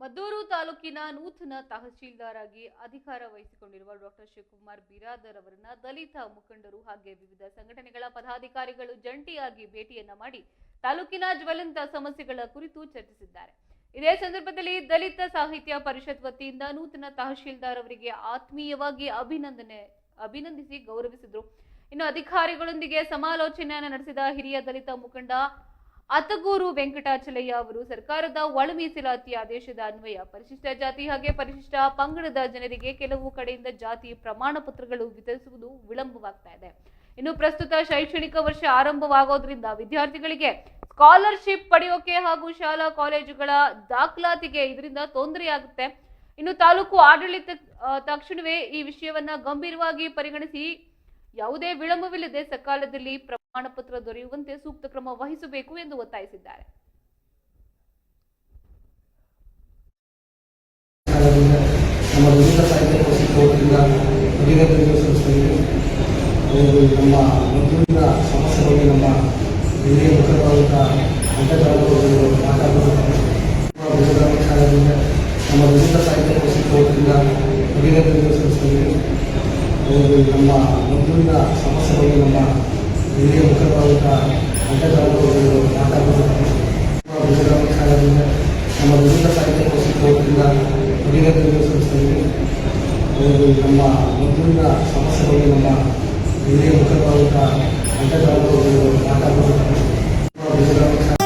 ಮದ್ದೂರು ತಾಲೂಕಿನ ನೂತನ ತಹಶೀಲ್ದಾರ್ ಆಗಿ ಅಧಿಕಾರ ವಹಿಸಿಕೊಂಡಿರುವ ಡಾಕ್ಟರ್ ಶಿವಕುಮಾರ್ ಬಿರಾದರ್ ಅವರನ್ನ ದಲಿತ ಮುಖಂಡರು ಹಾಗೆ ವಿವಿಧ ಸಂಘಟನೆಗಳ ಪದಾಧಿಕಾರಿಗಳು ಜಂಟಿಯಾಗಿ ಭೇಟಿಯನ್ನ ಮಾಡಿ ತಾಲೂಕಿನ ಜ್ವಲಂತ ಸಮಸ್ಯೆಗಳ ಕುರಿತು ಚರ್ಚಿಸಿದ್ದಾರೆ. ಇದೇ ಸಂದರ್ಭದಲ್ಲಿ ದಲಿತ ಸಾಹಿತ್ಯ ಪರಿಷತ್ ವತಿಯಿಂದ ನೂತನ ತಹಶೀಲ್ದಾರ್ ಅವರಿಗೆ ಆತ್ಮೀಯವಾಗಿ ಅಭಿನಂದಿಸಿ ಗೌರವಿಸಿದರು. ಇನ್ನು ಅಧಿಕಾರಿಗಳೊಂದಿಗೆ ಸಮಾಲೋಚನೆಯನ್ನು ನಡೆಸಿದ ಹಿರಿಯ ದಲಿತ ಮುಖಂಡ ಅತಗೂರು ವೆಂಕಟಾಚಲಯ್ಯ ಅವರು ಸರ್ಕಾರದ ಒಳ ಮೀಸಲಾತಿ ಆದೇಶದ ಅನ್ವಯ ಪರಿಶಿಷ್ಟ ಜಾತಿ ಹಾಗೆ ಪರಿಶಿಷ್ಟ ಪಂಗಡದ ಜನರಿಗೆ ಕೆಲವು ಕಡೆಯಿಂದ ಜಾತಿ ಪ್ರಮಾಣ ಪತ್ರಗಳು ವಿತರಿಸುವುದು ವಿಳಂಬವಾಗ್ತಾ ಇದೆ. ಇನ್ನು ಪ್ರಸ್ತುತ ಶೈಕ್ಷಣಿಕ ವರ್ಷ ಆರಂಭವಾಗೋದ್ರಿಂದ ವಿದ್ಯಾರ್ಥಿಗಳಿಗೆ ಸ್ಕಾಲರ್ಶಿಪ್ ಪಡೆಯೋಕೆ ಹಾಗೂ ಶಾಲಾ ಕಾಲೇಜುಗಳ ದಾಖಲಾತಿಗೆ ಇದರಿಂದ ತೊಂದರೆಯಾಗುತ್ತೆ. ಇನ್ನು ತಾಲೂಕು ಆಡಳಿತ ತಕ್ಷಣವೇ ಈ ವಿಷಯವನ್ನ ಗಂಭೀರವಾಗಿ ಪರಿಗಣಿಸಿ ಯಾವುದೇ ವಿಳಂಬವಿಲ್ಲದೆ ಸಕಾಲದಲ್ಲಿ ಪ್ರಮಾಣ ಪತ್ರ ದೊರೆಯುವಂತೆ ಸೂಕ್ತ ಕ್ರಮ ವಹಿಸಬೇಕು ಎಂದು ಒತ್ತಾಯಿಸಿದ್ದಾರೆ. ನಮ್ಮ ಮದ್ದೂರಿನ ಸಮಸ್ಯೆಗಳಿಗೆ ನಮ್ಮ ಹಿರಿಯ ಮುಖಂಡರಾದಂಥ ಅಂಟೆಗಾರರು ಮಾತಾಡೋದ್ರಿಂದ ನಮ್ಮ ವಿವಿಧ ಸಾಹಿತ್ಯ ಕೋರ್ಟಿಂದ ಅಭಿನಂದನೆ ಸಲ್ಲಿಸುತ್ತೇವೆ. ನಮ್ಮ ಮದ್ದೂರಿನ ಸಮಸ್ಯೆಗಳಿಗೆ ನಮ್ಮ ಹಿರಿಯ ಮುಖಂಡರಾದಂಥ ಅಂಟೆಗಾರರು ಮಾತಾಡೋದ್ರಿಂದ